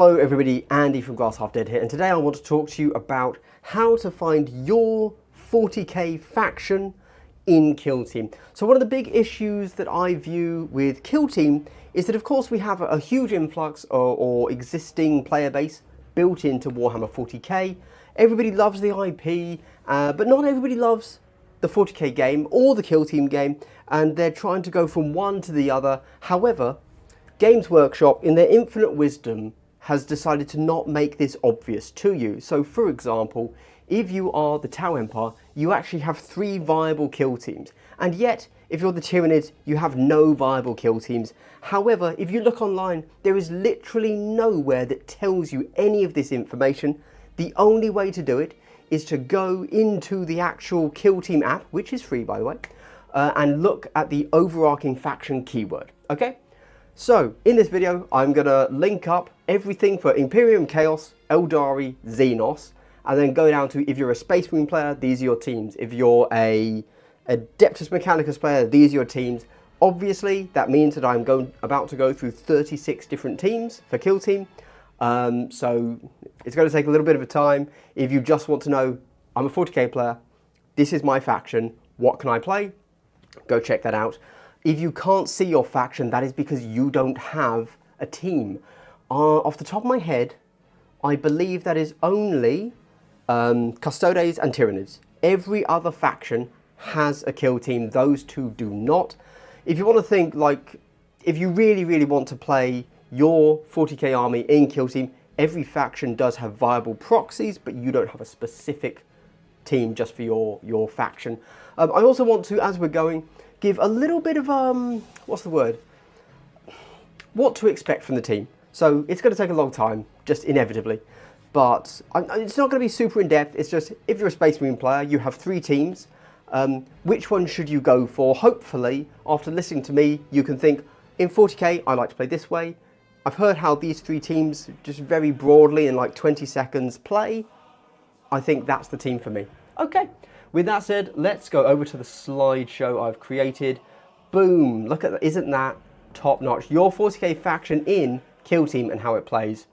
Hello everybody, Andy from Glass Half Dead here, and today I want to talk to you about how to find your 40k faction in Kill Team. So one of the big issues that I view with Kill Team is that of course we have a huge influx or existing player base built into Warhammer 40k. Everybody loves the IP, but not everybody loves the 40k game or the Kill Team game, and they're trying to go from one to the other. However, Games Workshop, in their infinite wisdom, has decided to not make this obvious to you. So for example, if you are the Tau Empire, you actually have 3 viable kill teams. And yet, if you're the Tyranids, you have no viable kill teams. However, if you look online, there is literally nowhere that tells you any of this information. The only way to do it is to go into the actual Kill Team app, which is free by the way, and look at the overarching faction keyword, okay? So, in this video, I'm going to link up everything for Imperium Chaos, Aeldari, Xenos, and then go down to, if you're a Space Marine player, these are your teams. If you're a Adeptus Mechanicus player, these are your teams. Obviously, that means that I'm about to go through 36 different teams for Kill Team. So, it's going to take a little bit of a time. If you just want to know, I'm a 40k player, this is my faction, what can I play? Go check that out. If you can't see your faction, that is because you don't have a team. Off the top of my head, I believe that is only Custodes and Tyranids. Every other faction has a kill team. Those two do not. If you want to think like, if you really want to play your 40k army in Kill Team, every faction does have viable proxies, but you don't have a specific team just for your faction. I also want to, as we're going, give a little bit of, what's the word? What to expect from the team. So it's going to take a long time, just inevitably. But it's not going to be super in-depth. It's just, if you're a Space Marine player, you have 3 teams. Which one should you go for? Hopefully, after listening to me, you can think, in 40k, I like to play this way. I've heard how these 3 teams, just very broadly, in like 20 seconds, play. I think that's the team for me. Okay. With that said, let's go over to the slideshow I've created. Boom, look at that, isn't that top notch? Your 40k faction in Kill Team and how it plays.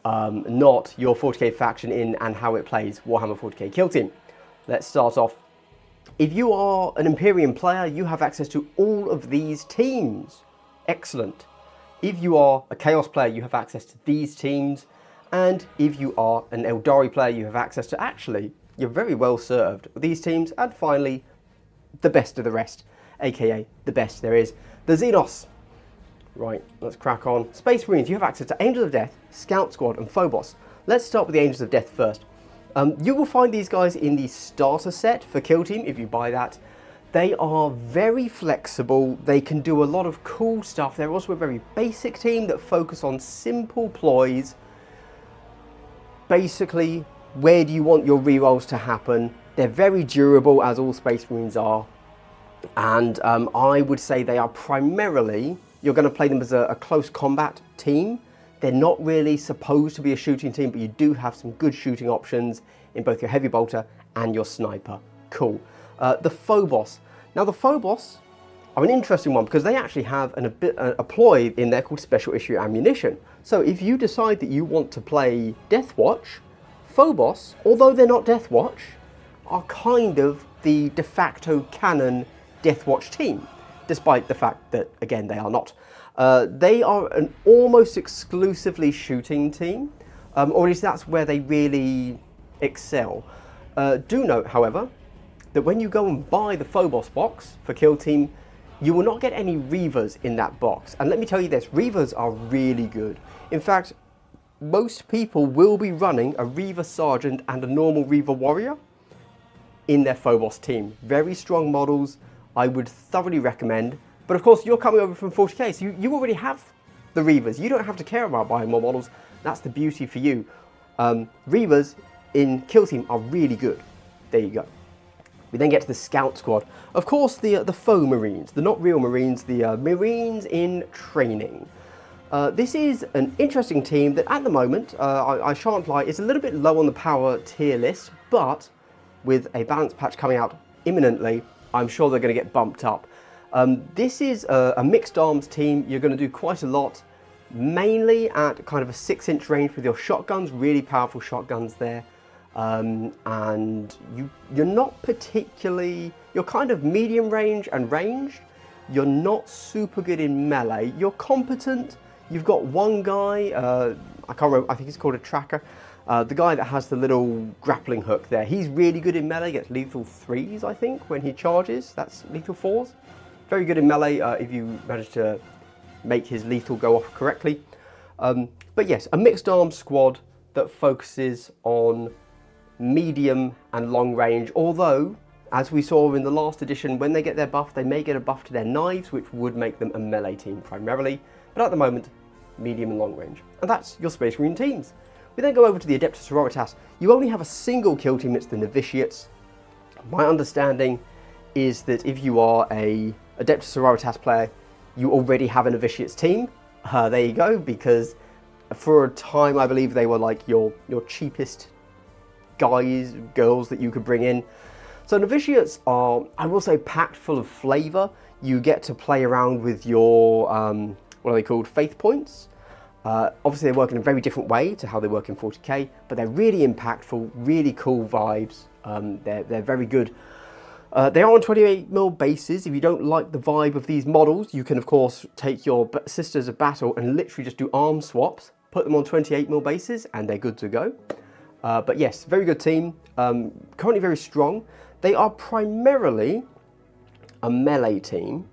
Not your 40k faction in and how it plays Warhammer 40k Kill Team. Let's start off. If you are an Imperium player, you have access to all of these teams. Excellent. If you are a Chaos player, you have access to these teams. And if you are an Aeldari player, you have access to actually, you're very well served with these teams. And finally, the best of the rest, aka the best there is, the Xenos. Right, let's crack on. Space Marines, you have access to Angels of Death, Scout Squad, and Phobos. Let's start with the Angels of Death first. You will find these guys in the starter set for Kill Team if you buy that. They are very flexible. They can do a lot of cool stuff. They're also a very basic team that focus on simple ploys. Basically, where do you want your rerolls to happen? They're very durable, as all Space Marines are. And I would say they are primarily, you're going to play them as a close combat team. They're not really supposed to be a shooting team, but you do have some good shooting options in both your heavy bolter and your sniper. Cool. The Phobos. Now the Phobos are an interesting one because they actually have a ploy in there called Special Issue Ammunition. So if you decide that you want to play Death Watch, Phobos, although they're not Death Watch, are kind of the de facto canon Death Watch team, despite the fact that, again, they are not. They are an almost exclusively shooting team, or at least that's where they really excel. Do note, however, that when you go and buy the Phobos box for Kill Team, you will not get any Reavers in that box. And let me tell you this, Reavers are really good. In fact, most people will be running a Reaver Sergeant and a normal Reaver Warrior in their Phobos team. Very strong models, I would thoroughly recommend. But of course, you're coming over from 40k, so you already have the Reavers. You don't have to care about buying more models. That's the beauty for you. Reavers in Kill Team are really good. There you go. We then get to the Scout Squad. Of course, the faux Marines, the not real Marines, the Marines in training. This is an interesting team that at the moment, I shan't lie, is a little bit low on the power tier list, but with a balance patch coming out imminently, I'm sure they're going to get bumped up. This is a mixed arms team. You're going to do quite a lot mainly at kind of a 6-inch range with your shotguns, really powerful shotguns there. And you're not particularly, you're kind of medium range and ranged. You're not super good in melee. You're competent. You've got one guy, I can't remember, I think he's called a tracker. The guy that has the little grappling hook there, he's really good in melee, gets lethal 3s, I think, when he charges. That's lethal 4s. Very good in melee if you manage to make his lethal go off correctly. But yes, a mixed arms squad that focuses on medium and long range, although, as we saw in the last edition, when they get their buff, they may get a buff to their knives, which would make them a melee team primarily, but at the moment, medium and long range. And that's your Space Marine teams. We then go over to the Adepta Sororitas. You only have a single kill team, it's the Novitiates. My understanding is that if you are a Adepta Sororitas player, you already have a Novitiates team. There you go, because for a time I believe they were like your cheapest guys, girls that you could bring in. So Novitiates are, I will say, packed full of flavour. You get to play around with your, what are they called, faith points. Obviously they work in a very different way to how they work in 40k, but they're really impactful, really cool vibes. They're very good. They are on 28mm bases. If you don't like the vibe of these models, you can of course take your Sisters of Battle and literally just do arm swaps, put them on 28mm bases, and they're good to go. But yes, very good team, currently very strong. They are primarily a melee team,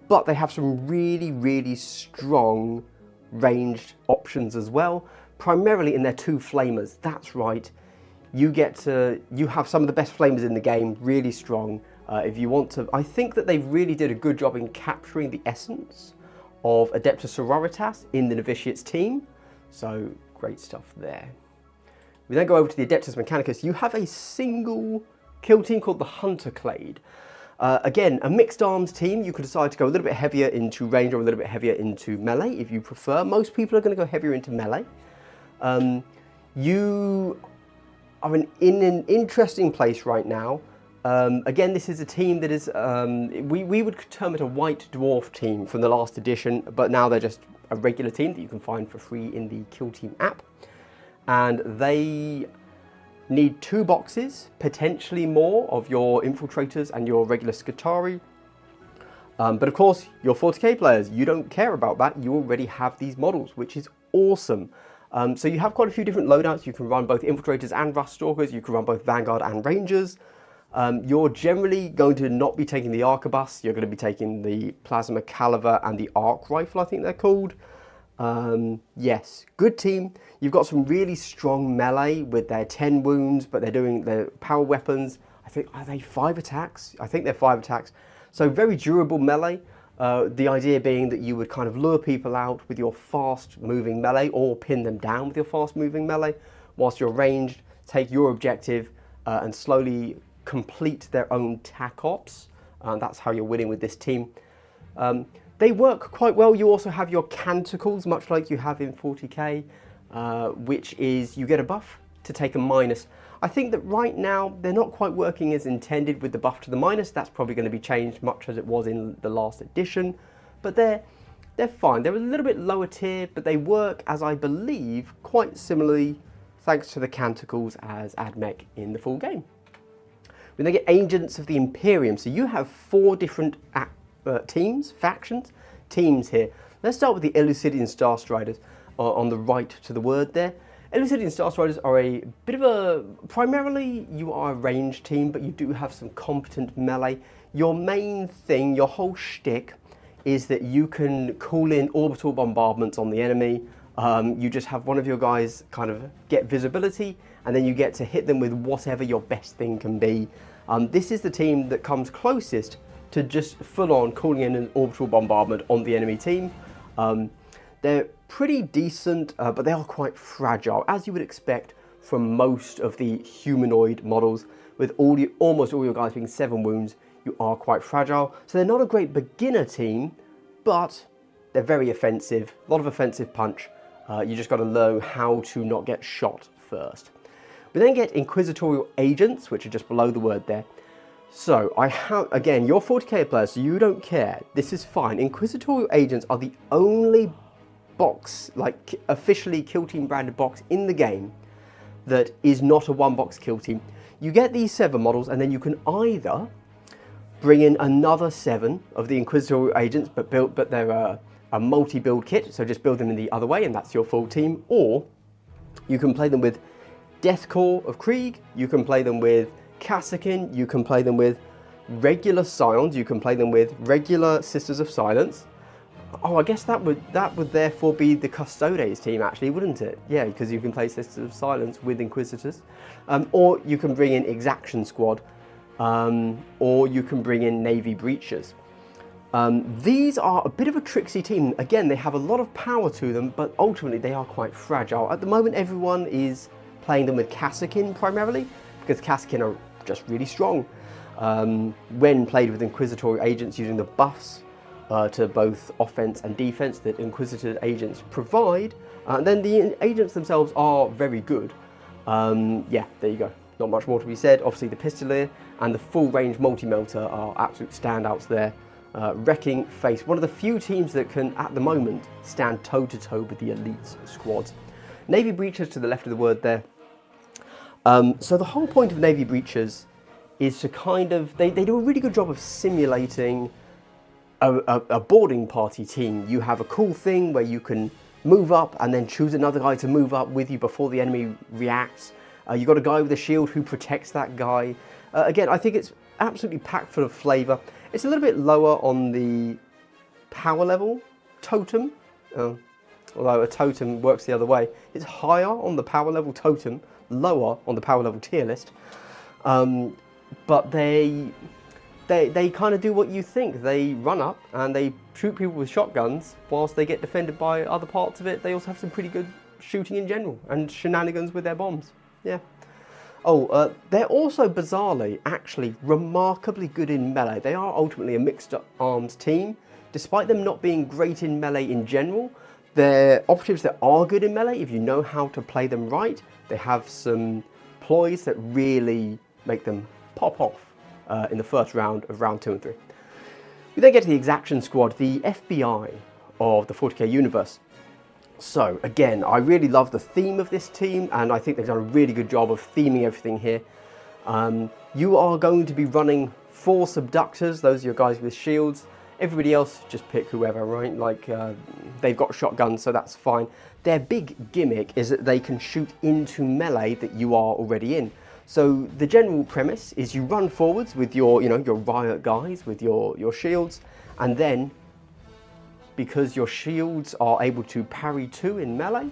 but they have some really, really strong ranged options as well, primarily in their 2 flamers. That's right, you have some of the best flamers in the game, really strong. If you want to, I think that they really did a good job in capturing the essence of Adepta Sororitas in the Novitiates team, so great stuff there. We then go over to the Adeptus Mechanicus. You have a single kill team called the Hunter Clade. Again, a mixed arms team. You could decide to go a little bit heavier into range or a little bit heavier into melee if you prefer. Most people are going to go heavier into melee. You are in an interesting place right now. Again, this is a team that is, we would term it a white dwarf team from the last edition, but now they're just a regular team that you can find for free in the Kill Team app. And they need 2 boxes, potentially more, of your infiltrators and your regular Skitarii. But of course, your 40k players, you don't care about that. You already have these models, which is awesome. So you have quite a few different loadouts. You can run both infiltrators and rust stalkers. You can run both vanguard and rangers. You're generally going to not be taking the arquebus. You're going to be taking the plasma caliber and the arc rifle, I think they're called. Yes, good team. You've got some really strong melee with their 10 wounds, but they're doing their power weapons. I think, are they 5 attacks? I think they're 5 attacks. So very durable melee. The idea being that you would kind of lure people out with your fast moving melee or pin them down with your fast moving melee, whilst you're ranged, take your objective and slowly complete their own tac ops. That's how you're winning with this team. They work quite well. You also have your canticles, much like you have in 40k, which is you get a buff to take a minus. I think that right now they're not quite working as intended with the buff to the minus. That's probably going to be changed much as it was in the last edition, but they're fine. They're a little bit lower tier, but they work, as I believe, quite similarly thanks to the canticles as AdMech in the full game. We then get Agents of the Imperium. So you have 4 different teams here. Let's start with the Elucidian Starstriders on the right to the word there. Elucidian Starstriders are a bit of a, primarily you are a ranged team, but you do have some competent melee. Your main thing, your whole shtick, is that you can call in orbital bombardments on the enemy. You just have one of your guys kind of get visibility, and then you get to hit them with whatever your best thing can be. This is the team that comes closest to just full-on calling in an orbital bombardment on the enemy team. They're pretty decent, but they are quite fragile, as you would expect from most of the humanoid models. With almost all your guys being 7 wounds, you are quite fragile. So they're not a great beginner team, but they're very offensive, a lot of offensive punch. You just got to know how to not get shot first. We then get Inquisitorial Agents, which are just below the word there. So I have, again, you're 40k players, so you don't care. This is fine. Inquisitorial Agents are the only box, like officially Kill Team branded box in the game that is not a one-box Kill Team. You get these 7 models, and then you can either bring in another 7 of the Inquisitorial agents, but they're a multi-build kit, so just build them in the other way, and that's your full team. Or you can play them with Death Corps of Krieg, you can play them with Kassakin, you can play them with regular Scions, you can play them with regular Sisters of Silence. Oh, I guess that would therefore be the Custodes team, actually, wouldn't it? Yeah, because you can play Sisters of Silence with Inquisitors. Or you can bring in Exaction Squad, or you can bring in Navy Breachers. These are a bit of a tricksy team. Again, they have a lot of power to them, but ultimately they are quite fragile. At the moment, everyone is playing them with Kassakin primarily, because Kassakin are just really strong. When played with Inquisitorial agents using the buffs to both offense and defense that Inquisitor agents provide, then the agents themselves are very good. Yeah, there you go. Not much more to be said. Obviously the Pistolier and the full range multi-melter are absolute standouts there. Wrecking face, one of the few teams that can at the moment stand toe to toe with the elite squads. Navy Breachers to the left of the word there. So the whole point of Navy Breachers is to kind of, they do a really good job of simulating a boarding party team. You have a cool thing where you can move up and then choose another guy to move up with you before the enemy reacts. You've got a guy with a shield who protects that guy. Again, I think it's absolutely packed full of flavour. It's a little bit lower on the power level totem, although a totem works the other way. It's higher on the power level totem, lower on the power level tier list. But they kind of do what you think. They run up and they shoot people with shotguns whilst they get defended by other parts of it. They also have some pretty good shooting in general and shenanigans with their bombs. Yeah. Oh, they're also bizarrely, actually, remarkably good in melee. They are ultimately a mixed arms team. Despite them not being great in melee in general, they're operatives that are good in melee if you know how to play them right. They have some ploys that really make them pop off in the first round of round 2 and 3. We then get to the Exaction Squad, the FBI of the 40k universe. So again, I really love the theme of this team, and I think they've done a really good job of theming everything here. You are going to be running 4 Subductors, those are your guys with shields. Everybody else, just pick whoever, right? Like, they've got shotguns, so that's fine. Their big gimmick is that they can shoot into melee that you are already in. So the general premise is you run forwards with your, your riot guys with your shields, and then because your shields are able to parry 2 in melee,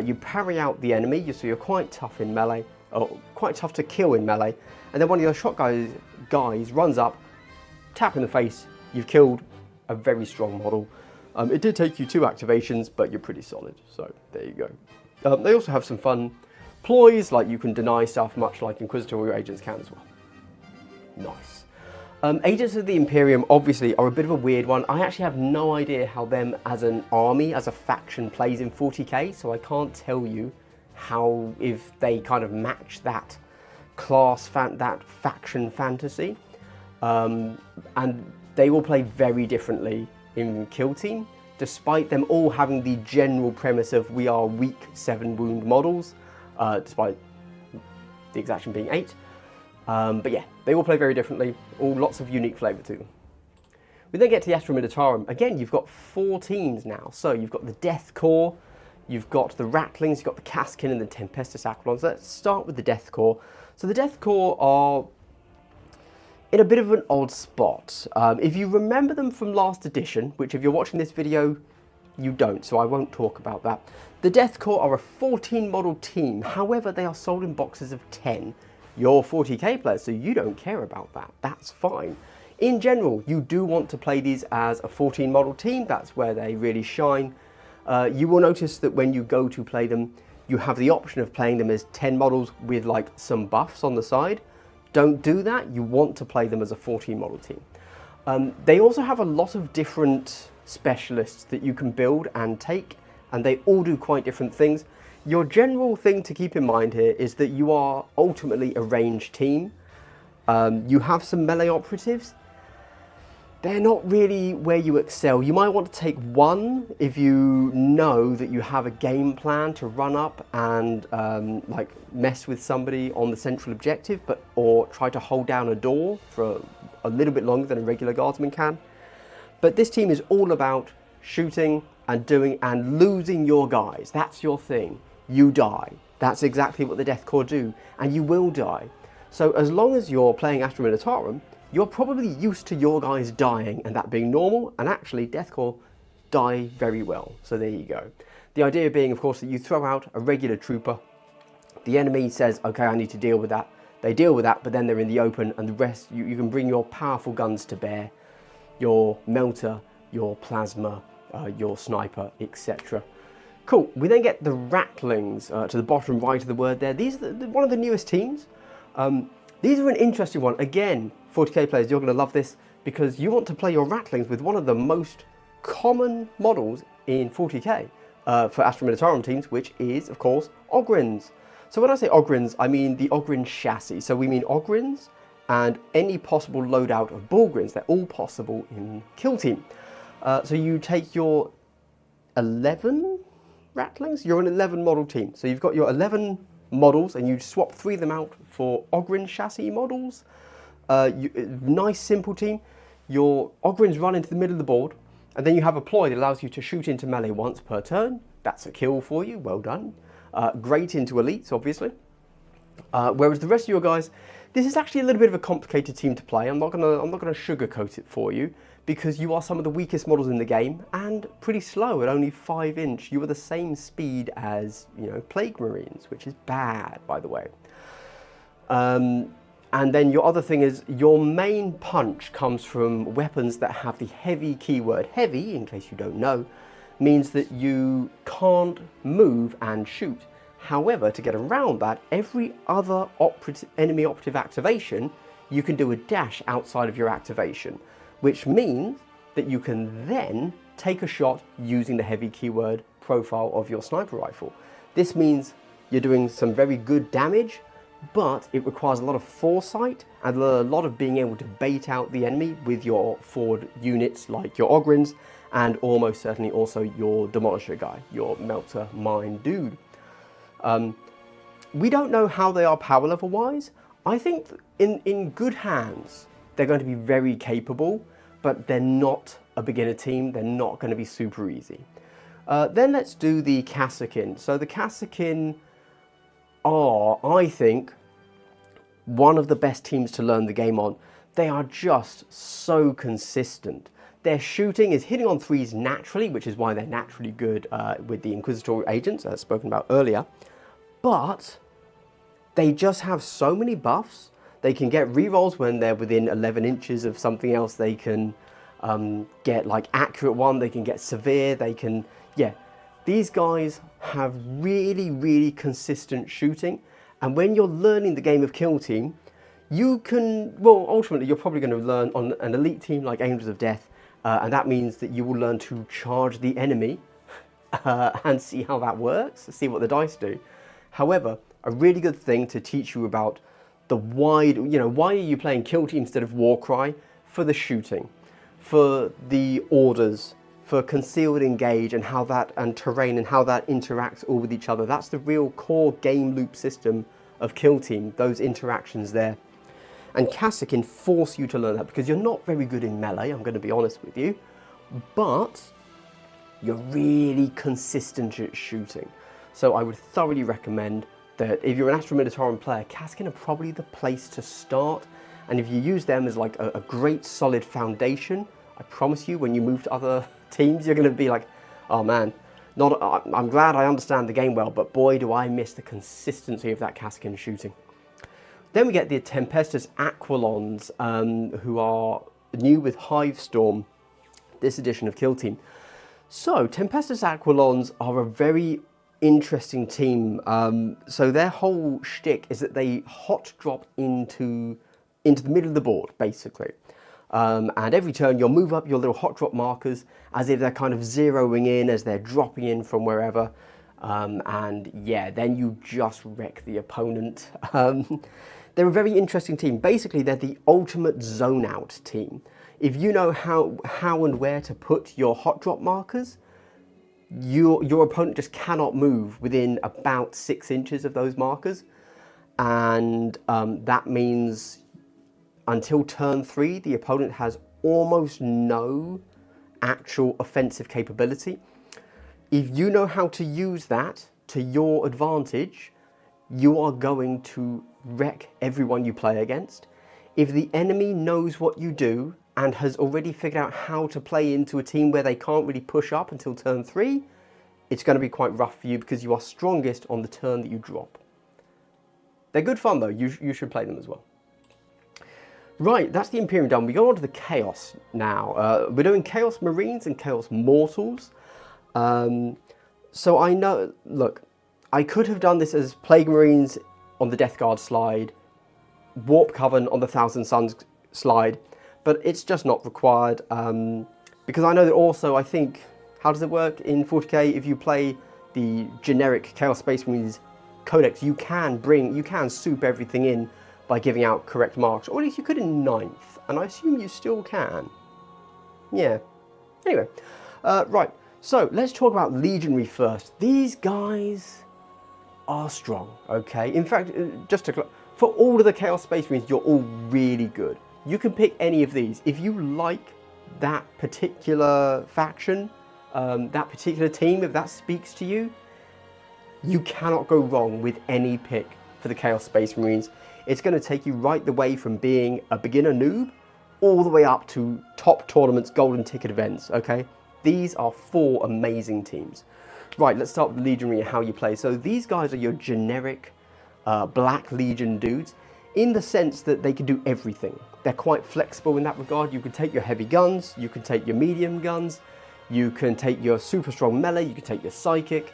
you parry out the enemy, so you're quite tough in melee, or quite tough to kill in melee, and then one of your shot guys runs up, tap in the face, you've killed a very strong model. It did take you 2 activations, but you're pretty solid, so there you go. They also have some fun ploys, like you can deny stuff, much like Inquisitorial agents can as well. Nice. Agents of the Imperium obviously are a bit of a weird one. I actually have no idea how them as an army, as a faction, plays in 40k, so I can't tell you how, if they kind of match that class, that faction fantasy. And they all play very differently in Kill Team, despite them all having the general premise of we are weak 7 wound models, despite the Exaction being 8. But yeah, they all play very differently, all lots of unique flavour to them. We then get to the Astra Militarum. Again, you've got 4 teams now. So you've got the Death Corps, you've got the Rattlings, you've got the Kaskin and the Tempestus Aquilons. Let's start with the Death Corps. So the Death Corps are in a bit of an odd spot. If you remember them from last edition, which if you're watching this video, you don't, so I won't talk about that. The Death Corps are a 14 model team, however they are sold in boxes of 10. You're 40k players, so you don't care about that, that's fine. In general, you do want to play these as a 14 model team, that's where they really shine. You will notice that when you go to play them, you have the option of playing them as 10 models with like some buffs on the side. Don't do that, you want to play them as a 14 model team. They also have a lot of different specialists that you can build and take, and they all do quite different things. Your general thing to keep in mind here is that you are ultimately a ranged team. You have some melee operatives. they're not really where you excel. You might want to take one if you know that you have a game plan to run up and like mess with somebody on the central objective, or try to hold down a door for a little bit longer than a regular guardsman can. But this team is all about shooting and doing and losing your guys. That's your thing. You die. That's exactly what the Death Corps do, and you will die. So as long as you're playing Astra Militarum, you're probably used to your guys dying and that being normal, and actually Death Corps die very well. So there you go. The idea being, of course, that you throw out a regular trooper, the enemy says, okay, I need to deal with that. They deal with that, but then they're in the open, and the rest, you can bring your powerful guns to bear, your melter, your plasma, your sniper, etc. Cool. We then get the Rattlings to the bottom right of the word there. These are one of the newest teams. These are an interesting one. Again, 40k players, you're going to love this, because you want to play your Rattlings with one of the most common models in 40k for Astra Militarum teams, which is, of course, Ogryns. So when I say Ogryns, I mean the Ogryn chassis. So we mean Ogryns and any possible loadout of Bullgryns. They're all possible in Kill Team. So you take your 11 Rattlings, you're an 11 model team. So you've got your 11 models and you swap 3 of them out for Ogryn chassis models. Nice simple team. Your Ogryns run into the middle of the board, and then you have a ploy that allows you to shoot into melee once per turn. That's a kill for you, well done. Great into elites, obviously. Whereas the rest of your guys, this is actually a little bit of a complicated team to play. I'm not gonna sugarcoat it for you, because you are some of the weakest models in the game and pretty slow at only 5 inch. You are the same speed as, you know, Plague Marines, which is bad, by the way. And then your other thing is your main punch comes from weapons that have the heavy keyword. Heavy, in case you don't know, means that you can't move and shoot. However, to get around that, every other enemy operative activation, you can do a dash outside of your activation, which means that you can then take a shot using the heavy keyword profile of your sniper rifle. This means you're doing some very good damage, but it requires a lot of foresight and a lot of being able to bait out the enemy with your forward units like your Ogryns, and almost certainly also your Demolisher guy, your Melter Mine dude. We don't know how they are power level wise. I think in good hands, they're going to be very capable, but they're not a beginner team. They're not going to be super easy. Then let's do the Kasrkin. So the Kasrkin are, I think, one of the best teams to learn the game on. They are just so consistent. Their shooting is hitting on 3s naturally, which is why they're naturally good with the Inquisitorial agents, as spoken about earlier. But they just have so many buffs. They can get rerolls when they're within 11 inches of something else. They can get like accurate one. They can get severe. They can, yeah. These guys have really, really consistent shooting. And when you're learning the game of Kill Team, you can, well, ultimately, you're probably going to learn on an elite team like Angels of Death. And that means that you will learn to charge the enemy and see how that works, see what the dice do. However, a really good thing to teach you about the wide, you know, why are you playing Kill Team instead of Warcry? For the shooting, for the orders, for concealed engage and how that, and terrain and how that interacts all with each other. That's the real core game loop system of Kill Team, those interactions there. And Kasrkin force you to learn that because you're not very good in melee, I'm going to be honest with you, but you're really consistent at shooting. So I would thoroughly recommend that if you're an Astra Militarum player, Kasrkin are probably the place to start. And if you use them as like a great solid foundation, I promise you when you move to other teams, you're going to be like, oh man, I'm glad I understand the game well, but boy do I miss the consistency of that Kasrkin shooting. Then we get the Tempestus Aquilons, who are new with Hivestorm, this edition of Kill Team. So Tempestus Aquilons are a very interesting team. So their whole shtick is that they hot drop into the middle of the board, basically. And every turn you'll move up your little hot drop markers as if they're kind of zeroing in as they're dropping in from wherever. And yeah, then you just wreck the opponent. They're a very interesting team. Basically, they're the ultimate zone out team. if you know how and where to put your hot drop markers, your opponent just cannot move within about 6 inches of those markers. And that means until turn 3, the opponent has almost no actual offensive capability. If you know how to use that to your advantage, you are going to wreck everyone you play against. If the enemy knows what you do and has already figured out how to play into a team where they can't really push up until turn 3, it's going to be quite rough for you because you are strongest on the turn that you drop. They're good fun though, you should play them as well. Right, that's the Imperium done. We go on to the Chaos now. We're doing Chaos Marines and Chaos Mortals. So I know, look, I could have done this as Plague Marines on the Death Guard slide, Warp Coven on the Thousand Suns slide, but it's just not required, because I know that also, I think, how does it work in 40k? If you play the generic Chaos Space Marines Codex, you can soup everything in by giving out correct marks, or at least you could in 9th, and I assume you still can. Yeah. Anyway, right, so let's talk about Legionary first. These guys are strong, okay? In fact, for all of the Chaos Space Marines, you're all really good. You can pick any of these. If you like that particular faction, that particular team, if that speaks to you, you cannot go wrong with any pick for the Chaos Space Marines. It's going to take you right the way from being a beginner noob all the way up to top tournaments, golden ticket events, okay? These are 4 amazing teams. Right, let's start with Legionary and how you play. So these guys are your generic Black Legion dudes in the sense that they can do everything. They're quite flexible in that regard. You can take your heavy guns, you can take your medium guns, you can take your super strong melee, you can take your psychic,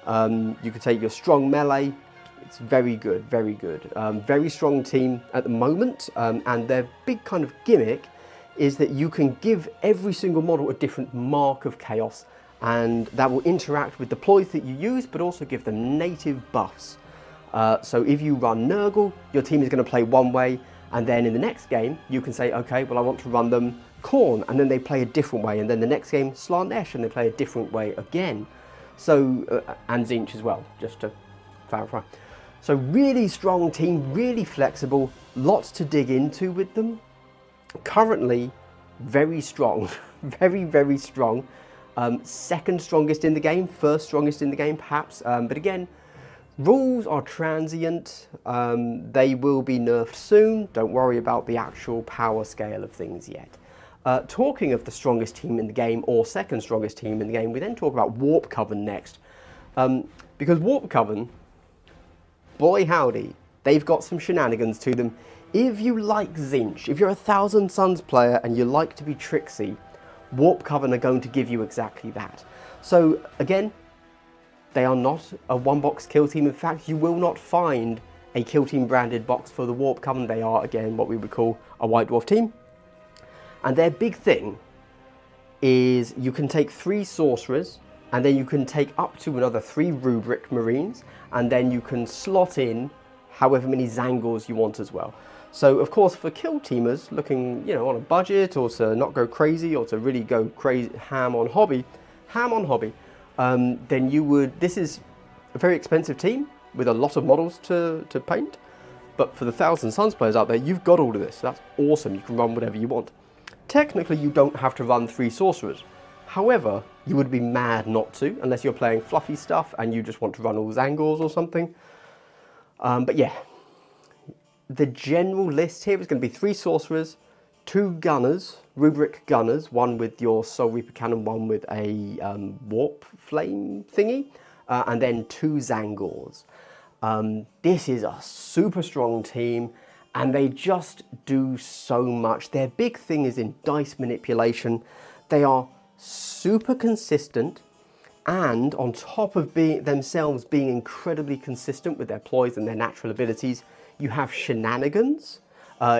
you can take your strong melee. It's very good, very good. Very strong team at the moment, and their big kind of gimmick is that you can give every single model a different mark of chaos, and that will interact with the ploys that you use, but also give them native buffs. So if you run Nurgle, your team is going to play one way, and then in the next game, you can say, okay, well, I want to run them Khorne, and then they play a different way, and then the next game, Slanesh, and they play a different way again. So, and Tzeentch as well, just to clarify. So really strong team, really flexible, lots to dig into with them. Currently, very strong, very, very strong. Second strongest in the game, first strongest in the game perhaps, but again, rules are transient. They will be nerfed soon. Don't worry about the actual power scale of things yet. Talking of the strongest team in the game, or second strongest team in the game, we then talk about Warp Coven next. Because Warp Coven, boy howdy, they've got some shenanigans to them. If you like Tzeentch, if you're a Thousand Suns player and you like to be tricksy, Warp Coven are going to give you exactly that. So again, they are not a one-box kill team. In fact, you will not find a kill team branded box for the Warp Coven. They are, again, what we would call a White Dwarf team. And their big thing is you can take 3 sorcerers, and then you can take up to another 3 rubric marines, and then you can slot in however many Zangors you want as well. So of course, for kill teamers looking, you know, on a budget, or to not go crazy, or to really go crazy ham on hobby, then you would, this is a very expensive team with a lot of models to paint. But for the Thousand Suns players out there, you've got all of this. That's awesome. You can run whatever you want. Technically, you don't have to run 3 sorcerers. However, you would be mad not to, unless you're playing fluffy stuff and you just want to run all Zangors or something. But yeah, the general list here is going to be 3 sorcerers, 2 gunners, rubric gunners, one with your Soul Reaper cannon, one with a warp flame thingy, and then 2 Zangors. This is a super strong team, and they just do so much. Their big thing is in dice manipulation. They are super consistent, and on top of themselves being incredibly consistent with their ploys and their natural abilities, you have shenanigans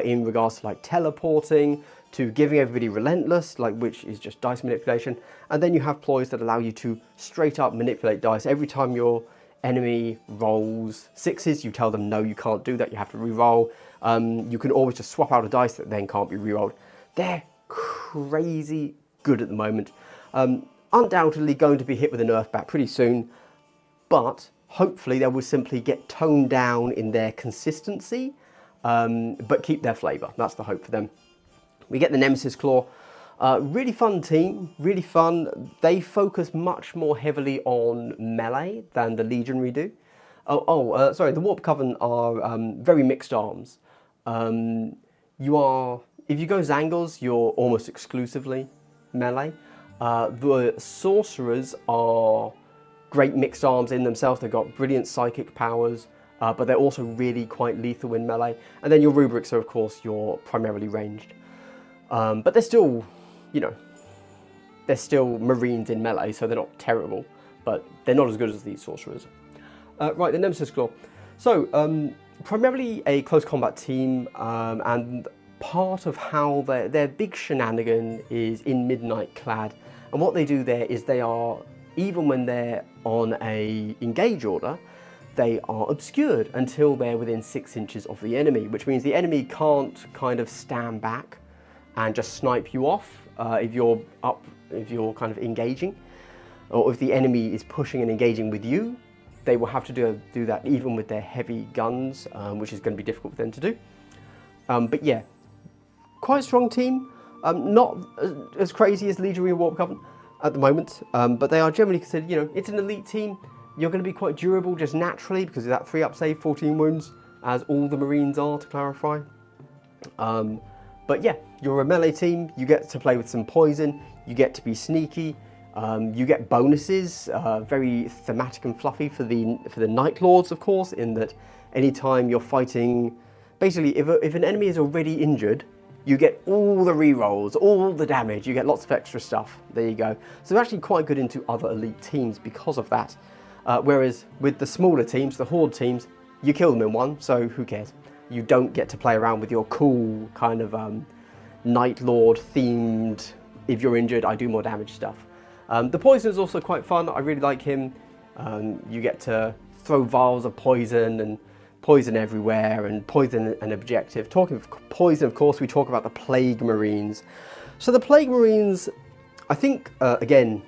in regards to like teleporting, to giving everybody relentless, like, which is just dice manipulation, and then you have ploys that allow you to straight up manipulate dice. Every time your enemy rolls 6s, you tell them no, you can't do that, you have to re-roll. You can always just swap out a dice that then can't be re-rolled. They're crazy good at the moment. Undoubtedly going to be hit with a nerf back pretty soon, but hopefully they will simply get toned down in their consistency, but keep their flavour. That's the hope for them. We get the Nemesis Claw. Really fun team, really fun. They focus much more heavily on melee than the Legionary do. Sorry, the Warp Coven are very mixed arms. If you go Zangors, you're almost exclusively melee. The Sorcerers are great mixed arms in themselves. They've got brilliant psychic powers, but they're also really quite lethal in melee. And then your Rubrics are, of course, you're primarily ranged. But they're still, you know, they're still Marines in melee, so they're not terrible, but they're not as good as these Sorcerers. Right, the Nemesis Claw. So, primarily a close combat team, and part of how their big shenanigan is in Midnight Clad. And what they do there is they are, even when they're on a engage order, they are obscured until they're within 6 inches of the enemy, which means the enemy can't kind of stand back and just snipe you off if you're kind of engaging, or if the enemy is pushing and engaging with you. They will have to do that even with their heavy guns, which is going to be difficult for them to do. But yeah, quite a strong team. Not as crazy as Legionary and Warp Coven at the moment, but they are generally considered, you know, it's an elite team. You're going to be quite durable just naturally because of that 3-up save, 14 wounds, as all the Marines are, to clarify. But yeah, you're a melee team. You get to play with some poison. You get to be sneaky. You get bonuses, very thematic and fluffy for the Night Lords, of course, in that anytime you're fighting, basically if an enemy is already injured, you get all the rerolls, all the damage, you get lots of extra stuff. There you go. So they're actually quite good into other elite teams because of that. Whereas with the smaller teams, the Horde teams, you kill them in one, so who cares? You don't get to play around with your cool kind of Night Lord themed, if you're injured, I do more damage stuff. The poison is also quite fun. I really like him. You get to throw vials of poison and poison everywhere, and poison an objective. Talking of poison, of course, we talk about the Plague Marines. So the Plague Marines, I think, again,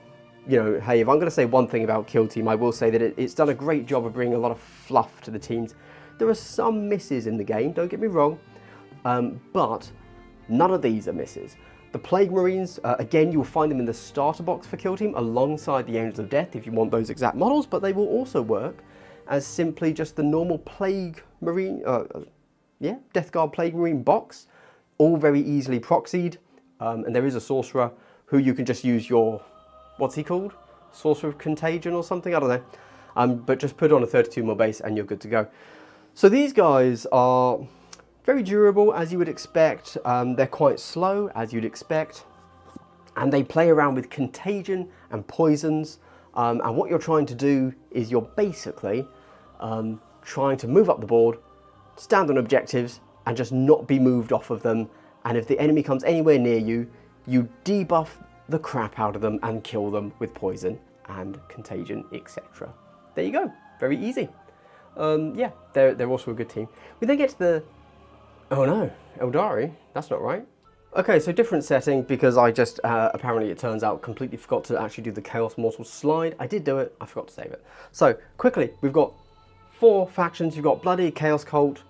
you know, hey, if I'm going to say one thing about Kill Team, I will say that it's done a great job of bringing a lot of fluff to the teams. There are some misses in the game, don't get me wrong, but none of these are misses. The Plague Marines, again, you'll find them in the starter box for Kill Team alongside the Angels of Death if you want those exact models, but they will also work as simply just the normal Plague Marine, Death Guard Plague Marine box, all very easily proxied, and there is a Sorcerer who you can just use your, what's he called? Sorcerer of Contagion or something, I don't know, but just put on a 32mm base and you're good to go. So these guys are very durable, as you would expect. They're quite slow, as you'd expect. And they play around with contagion and poisons. And what you're trying to do is you're basically trying to move up the board, stand on objectives, and just not be moved off of them. And if the enemy comes anywhere near you, you debuff the crap out of them and kill them with poison and contagion, etc. There you go. Very easy. Yeah, they're also a good team. We then get to the... Oh no, Aeldari, that's not right. Okay, so different setting because I just, apparently it turns out, completely forgot to actually do the Chaos Mortal slide. I did do it, I forgot to save it. So, quickly, we've got 4 factions. You've got Bloody, Chaos Cult,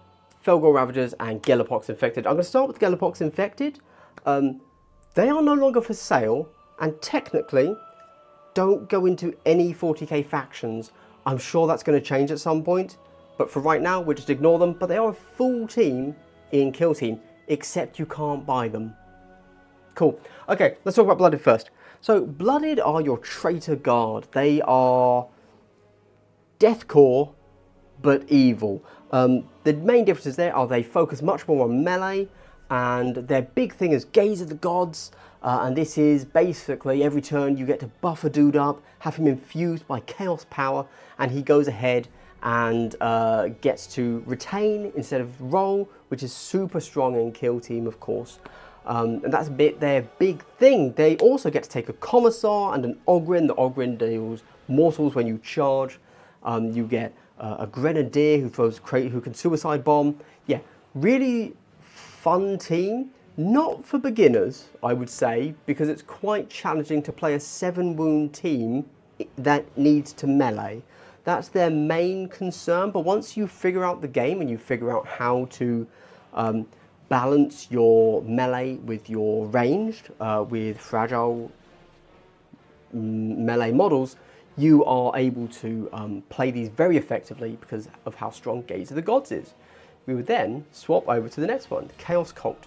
Felgor Ravagers, and Gellerpox Infected. I'm going to start with Gellerpox Infected. They are no longer for sale, and technically don't go into any 40k factions. I'm sure that's going to change at some point, but for right now, we'll just ignore them. But they are a full team in Kill Team, except you can't buy them. Cool. Okay, let's talk about Blooded first. So, Blooded are your Traitor Guard. They are Deathcore, but evil. The main differences there are they focus much more on melee, and their big thing is Gaze of the Gods, and this is basically every turn you get to buff a dude up, have him infused by Chaos Power, and he goes ahead and gets to retain instead of roll, which is super strong in Kill Team, of course. And that's their big thing. They also get to take a Commissar and an Ogryn. The Ogryn deals mortals when you charge. You get a Grenadier who can suicide bomb. Yeah, really fun team. Not for beginners, I would say, because it's quite challenging to play a 7-wound team that needs to melee. That's their main concern, but once you figure out the game and you figure out how to balance your melee with your ranged, with fragile melee models, you are able to play these very effectively because of how strong Gaze of the Gods is. We would then swap over to the next one, Chaos Cult.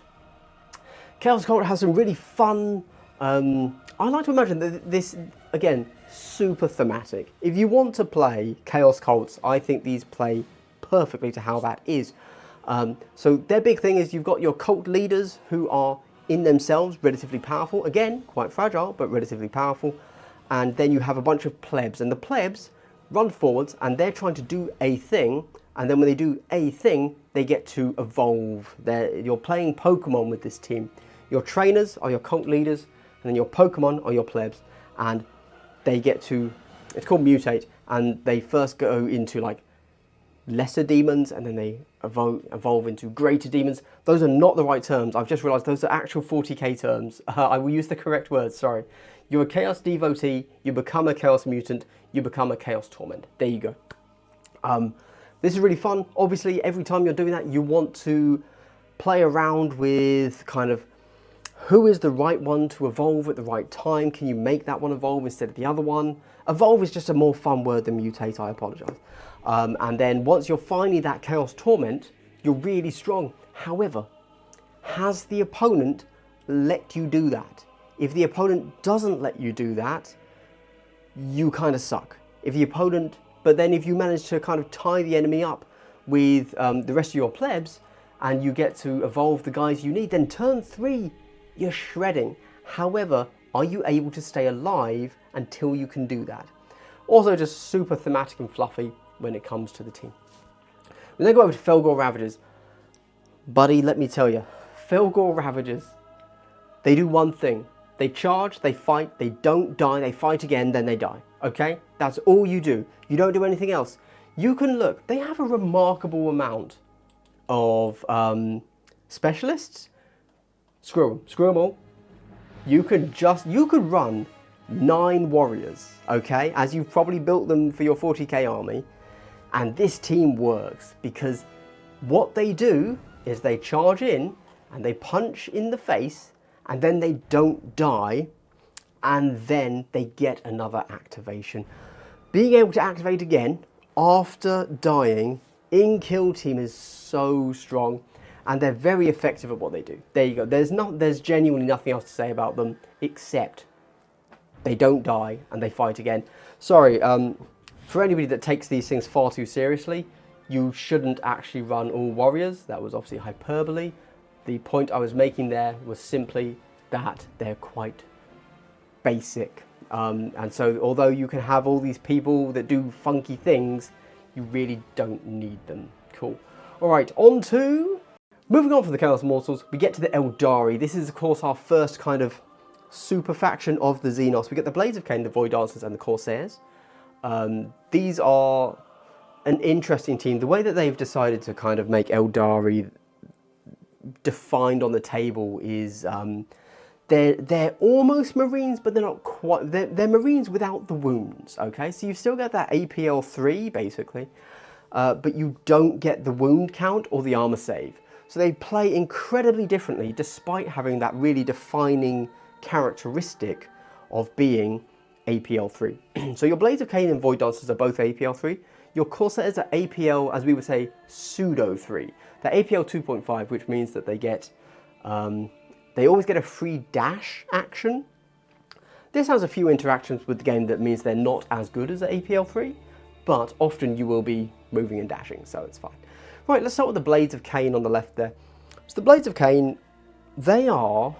Chaos Cult has some really fun, I like to imagine that this, again, super thematic. If you want to play Chaos Cults, I think these play perfectly to how that is. So their big thing is you've got your cult leaders who are in themselves relatively powerful, again, quite fragile, but relatively powerful. And then you have a bunch of plebs, and the plebs run forwards and they're trying to do a thing, and then when they do a thing, they get to evolve. You're playing Pokemon with this team. Your trainers are your cult leaders, and then your Pokemon are your plebs, and they get to, it's called mutate, and they first go into like lesser demons, and then they evolve into greater demons. Those are not the right terms. I've just realized those are actual 40k terms. I will use the correct words, sorry. You're a Chaos Devotee, you become a Chaos Mutant, you become a Chaos Torment. There you go. This is really fun. Obviously, every time you're doing that, you want to play around with kind of who is the right one to evolve at the right time. Can you make that one evolve instead of the other one? Evolve is just a more fun word than mutate, I apologize. And then once you're finally that Chaos Torment, you're really strong. However, has the opponent let you do that? If the opponent doesn't let you do that, you kind of suck. But then if you manage to kind of tie the enemy up with the rest of your plebs, and you get to evolve the guys you need, then turn 3, you're shredding. However, are you able to stay alive until you can do that? Also just super thematic and fluffy when it comes to the team. We then go over to Felgor Ravagers. Buddy, let me tell you, Felgor Ravagers, they do one thing. They charge, they fight, they don't die, they fight again, then they die. Okay? That's all you do. You don't do anything else. You can look, they have a remarkable amount of specialists. Screw them all. You could run 9 warriors, okay, as you've probably built them for your 40k army, and this team works because what they do is they charge in and they punch in the face, and then they don't die, and then they get another activation. Being able to activate again after dying in kill team is so strong, and they're very effective at what they do. There you go. There's genuinely nothing else to say about them except they don't die and they fight again. Sorry, for anybody that takes these things far too seriously, you shouldn't actually run all warriors. That was obviously hyperbole. The point I was making there was simply that they're quite basic. And so although you can have all these people that do funky things, you really don't need them. Cool. All right, moving on from the Chaos Mortals, we get to the Aeldari. This is, of course, our first kind of super faction of the Xenos. We get the Blades of Cain, the Void Dancers, and the Corsairs. These are an interesting team. The way that they've decided to kind of make Aeldari defined on the table is they're almost Marines, but they're not quite. They're Marines without the wounds. Okay, so you still get that APL 3 basically, but you don't get the wound count or the armor save. So they play incredibly differently, despite having that really defining characteristic of being APL 3. So your Blades of Cain and Void Dancers are both APL 3. Your Corsairs are APL, as we would say, pseudo 3. They're APL 2.5, which means that they get, they always get a free dash action. This has a few interactions with the game that means they're not as good as APL 3, but often you will be moving and dashing, so it's fine. Right, let's start with the Blades of Cain on the left there. So the Blades of Cain, they are,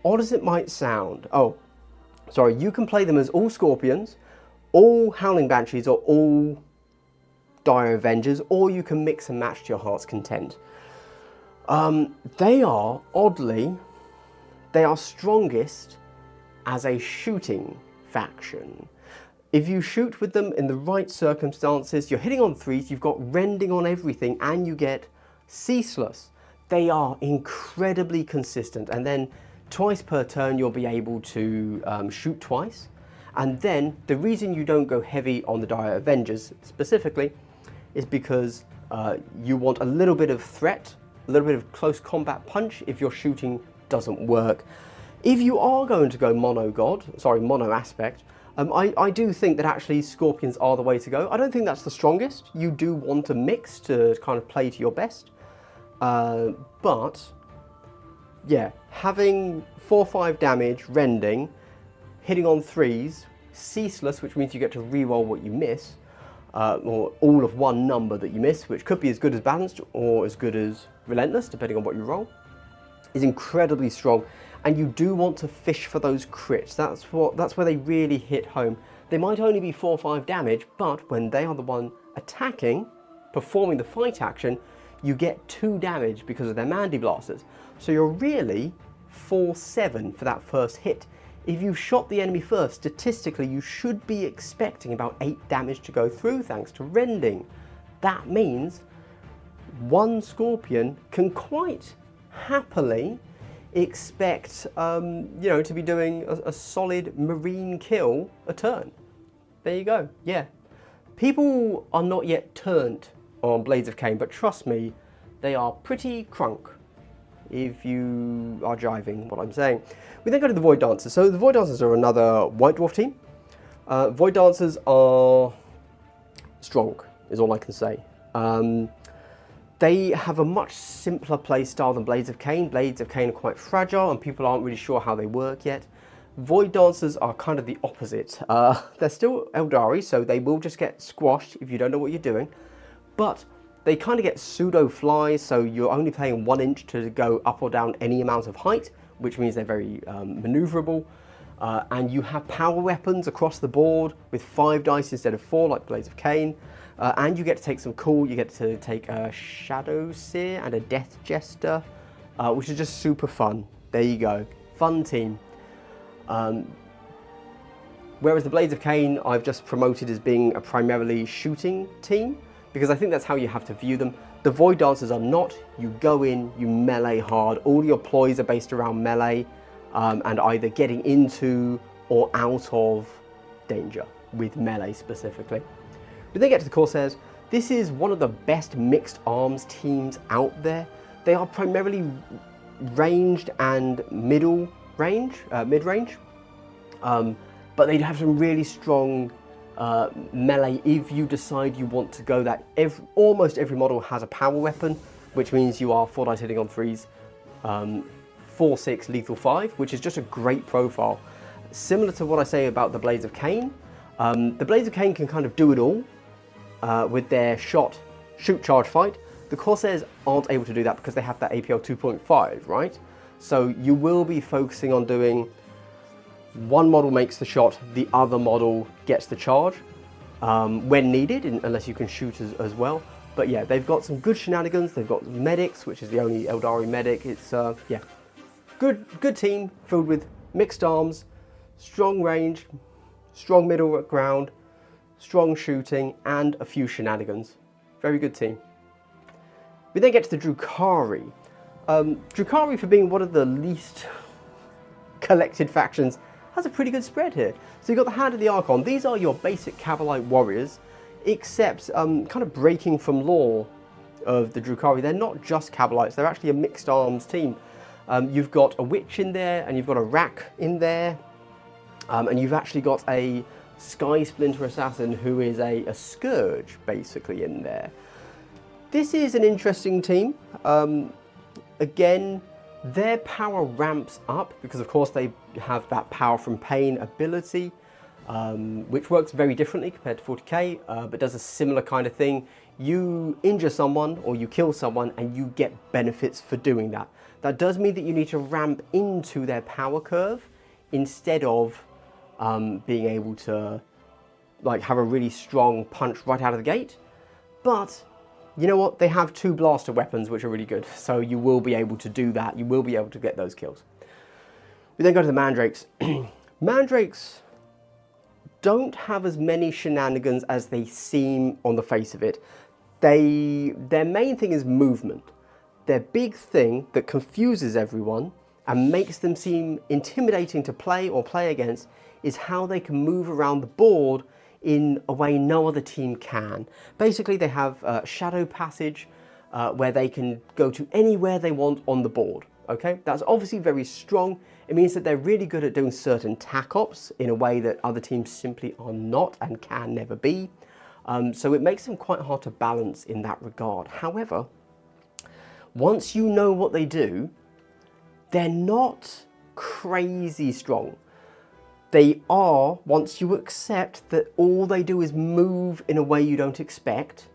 odd as it might sound, you can play them as all Scorpions, all Howling Banshees, or all Dire Avengers, or you can mix and match to your heart's content. They are, oddly, they are strongest as a shooting faction. If you shoot with them in the right circumstances, you're hitting on 3s, you've got rending on everything, and you get ceaseless. they are incredibly consistent. And then twice per turn, you'll be able to shoot twice. And then the reason you don't go heavy on the Dire Avengers specifically is because you want a little bit of threat, a little bit of close combat punch if your shooting doesn't work. If you are going to go mono aspect, I do think that actually Scorpions are the way to go. I don't think that's the strongest. You do want a mix to kind of play to your best. But yeah, having 4/5 damage, rending, hitting on 3s, ceaseless, which means you get to reroll what you miss, or all of one number that you miss, which could be as good as balanced or as good as relentless, depending on what you roll, is incredibly strong. And you do want to fish for those crits. That's where they really hit home. They might only be 4/5 damage, but when they are the one attacking, performing the fight action, you get 2 damage because of their Mandy Blasters. So you're really 4/7 for that first hit. If you shot the enemy first, statistically you should be expecting about 8 damage to go through thanks to rending. That means one Scorpion can quite happily expect to be doing a solid marine kill a turn. There you go. Yeah. People are not yet turned on Blades of Cain, but trust me, they are pretty crunk if you are jiving what I'm saying. We then go to the Void Dancers. So the Void Dancers are another White Dwarf team. Void Dancers are strong, is all I can say. They have a much simpler play style than Blades of Cain. Blades of Cain are quite fragile and people aren't really sure how they work yet. Void Dancers are kind of the opposite. They're still Aeldari, so they will just get squashed if you don't know what you're doing. But they kind of get pseudo flies, so you're only paying 1 inch to go up or down any amount of height, which means they're very maneuverable. And you have power weapons across the board with 5 dice instead of 4 like Blades of Cain. And you get to take some cool, you get to take a Shadow Seer and a Death Jester, which is just super fun. There you go. Fun team. Whereas the Blades of Cain I've just promoted as being a primarily shooting team, because I think that's how you have to view them. The Void Dancers are not. You go in, you melee hard. All your ploys are based around melee and either getting into or out of danger with melee specifically. But then get to the Corsairs. This is one of the best mixed arms teams out there. They are primarily ranged and mid-range, but they have some really strong melee if you decide you want to go that. Almost every model has a power weapon, which means you are 4 dice hitting on 3s, 4/6 lethal 5, which is just a great profile. Similar to what I say about the Blades of Cain. The Blades of Cain can kind of do it all with their shoot, charge, fight. The Corsairs aren't able to do that because they have that APL 2.5, right? So you will be focusing on doing one model makes the shot, the other model gets the charge when needed, unless you can shoot as well. But yeah, they've got some good shenanigans. They've got medics, which is the only Aeldari medic. It's yeah, good team filled with mixed arms, strong range, strong middle ground, strong shooting, and a few shenanigans. Very good team. We then get to the Drukhari. Drukhari, for being one of the least collected factions, has a pretty good spread here. So you've got the Hand of the Archon. These are your basic Cavalite warriors, except kind of breaking from lore of the Drukhari. They're not just Cavalites, they're actually a mixed arms team. You've got a Witch in there, and you've got a Rack in there, and you've actually got a Sky Splinter Assassin who is a Scourge basically in there. This is an interesting team. Again, their power ramps up because of course they have that Power from Pain ability, which works very differently compared to 40k, but does a similar kind of thing. You injure someone or you kill someone and you get benefits for doing that. That does mean that you need to ramp into their power curve instead of being able to like have a really strong punch right out of the gate. But you know what? They have 2 blaster weapons, which are really good. So you will be able to do that. You will be able to get those kills. We then go to the Mandrakes. Mandrakes don't have as many shenanigans as they seem on the face of it. Their main thing is movement. their big thing that confuses everyone and makes them seem intimidating to play or play against is how they can move around the board in a way no other team can. Basically, they have shadow passage where they can go to anywhere they want on the board. Okay, that's obviously very strong. It means that they're really good at doing certain tac ops in a way that other teams simply are not and can never be. So it makes them quite hard to balance in that regard. However, once you know what they do, they're not crazy strong. They are, once you accept that all they do is move in a way you don't expect,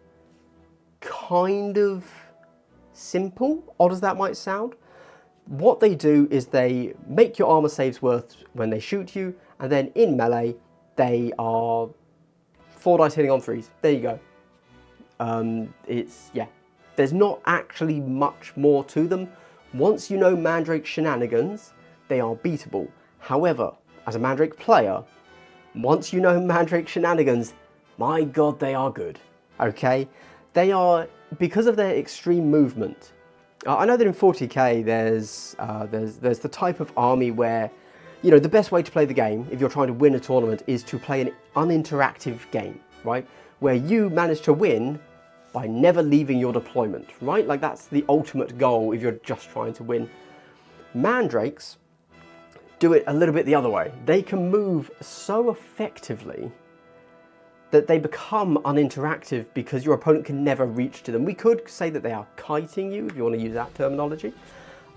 kind of simple, odd as that might sound. What they do is they make your armor saves worse when they shoot you, and then in melee, they are 4 dice hitting on 3s. There you go. Yeah. There's not actually much more to them. Once you know Mandrake's shenanigans, they are beatable. However, as a Mandrake player, once you know Mandrake's shenanigans, my god, they are good. Okay? They are, because of their extreme movement. I know that in 40k there's the type of army where, you know, the best way to play the game, if you're trying to win a tournament, is to play an uninteractive game, right? Where you manage to win by never leaving your deployment, right? Like, that's the ultimate goal if you're just trying to win. Mandrakes do it a little bit the other way. They can move so effectively that they become uninteractive because your opponent can never reach to them. We could say that they are kiting you, if you want to use that terminology.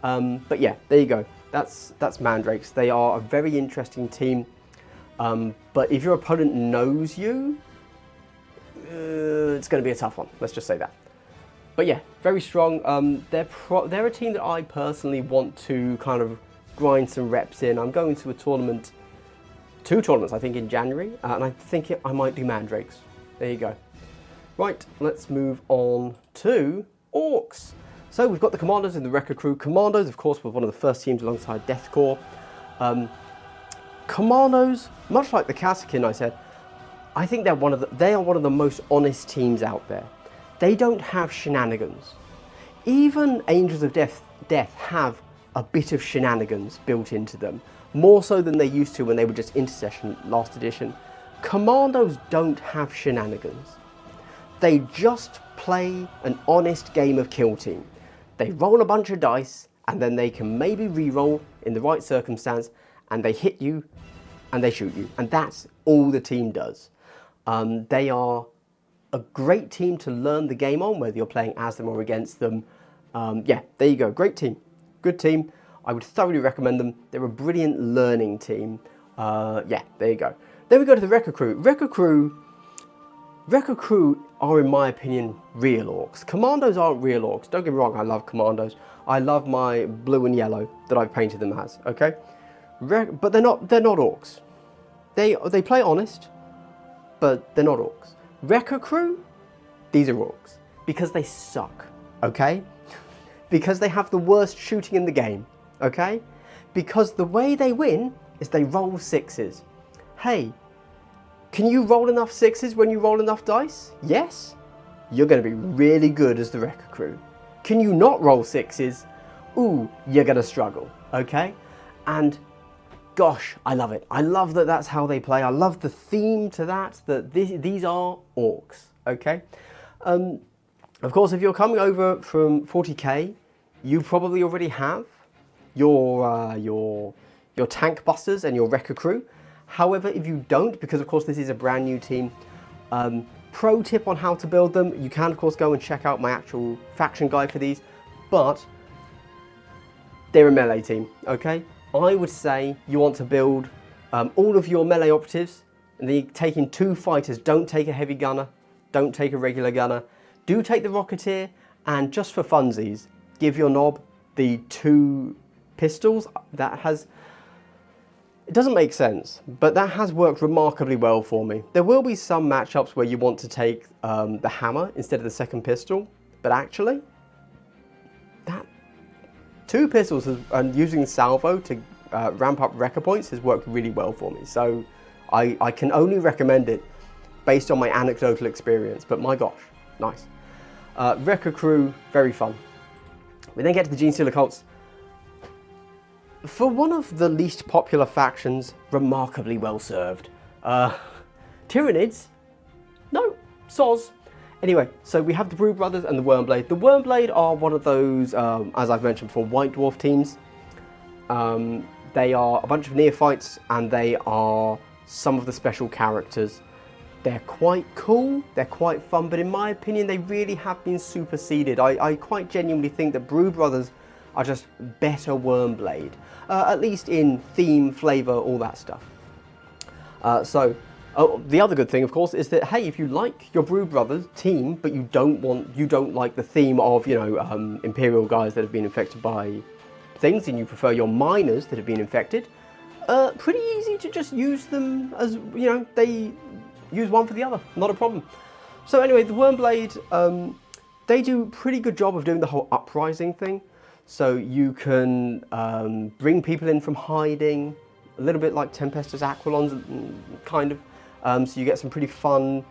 But yeah, there you go. That's Mandrakes. They are a very interesting team. But if your opponent knows you, it's going to be a tough one. Let's just say that. But yeah, very strong. They're a team that I personally want to kind of grind some reps in. I'm going to a tournament, 2 tournaments I think in January, and I think I might do Mandrakes. There you go. Right, let's move on to Orks. So we've got the Commandos and the Wrecker Crew. Commandos, of course, were one of the first teams alongside Death Corps. Commandos, much like the Kasrkin I said, I think they are one of the most honest teams out there. They don't have shenanigans. Even Angels of Death have a bit of shenanigans built into them, more so than they used to when they were just Intercession last edition. Commandos don't have shenanigans. They just play an honest game of Kill Team. They roll a bunch of dice, and then they can maybe re-roll in the right circumstance, and they hit you, and they shoot you. And that's all the team does. They are a great team to learn the game on, whether you're playing as them or against them. Yeah, there you go. Great team. Good team. I would thoroughly recommend them. They're a brilliant learning team. Yeah, there you go. Then we go to the Wrecker Crew. Wrecker Crew are, in my opinion, real Orks. Commandos aren't real Orks. Don't get me wrong, I love Commandos. I love my blue and yellow that I've painted them as, okay? But they're not Orks. They play honest, but they're not Orks. Wrecker Crew, these are Orks. Because they suck, okay? Because they have the worst shooting in the game, okay? Because the way they win is they roll 6s. Hey, can you roll enough 6s when you roll enough dice? Yes? You're going to be really good as the Wrecker Crew. Can you not roll 6s? Ooh, you're going to struggle, okay? And gosh, I love it. I love that that's how they play. I love the theme to that these are Orks, okay? Of course, if you're coming over from 40k, you probably already have your tank busters and your Wrecker Crew. However, if you don't, because of course this is a brand new team, pro tip on how to build them, you can of course go and check out my actual faction guide for these, but they're a melee team, okay? I would say you want to build all of your melee operatives, and then you take in 2 fighters. Don't take a heavy gunner, don't take a regular gunner. Do take the Rocketeer, and just for funsies, give your knob the 2 pistols. It doesn't make sense, but that has worked remarkably well for me. There will be some matchups where you want to take the hammer instead of the 2nd pistol, but actually, that 2 pistols and using salvo to ramp up wrecker points has worked really well for me. So I can only recommend it based on my anecdotal experience, but my gosh, nice. Wrecker Crew, very fun. We then get to the Genestealer Cults. For one of the least popular factions, remarkably well served. Tyranids? No, soz. Anyway, so we have the Brood Brothers and the Wormblade. The Wormblade are one of those, as I've mentioned before, White Dwarf teams. They are a bunch of neophytes, and they are some of the special characters. They're quite cool, they're quite fun, but in my opinion, they really have been superseded. I quite genuinely think that Brood Brothers are just better Wormblade. At least in theme, flavour, all that stuff. The other good thing, of course, is that, hey, if you like your Brood Brothers team, but you don't like the theme of, you know, Imperial guys that have been infected by things, and you prefer your miners that have been infected, pretty easy to just use them as, you know, they use one for the other, not a problem. So anyway, the Wormblade, they do a pretty good job of doing the whole uprising thing. So you can bring people in from hiding, a little bit like Tempestus Aquilons, kind of. So you get some pretty fun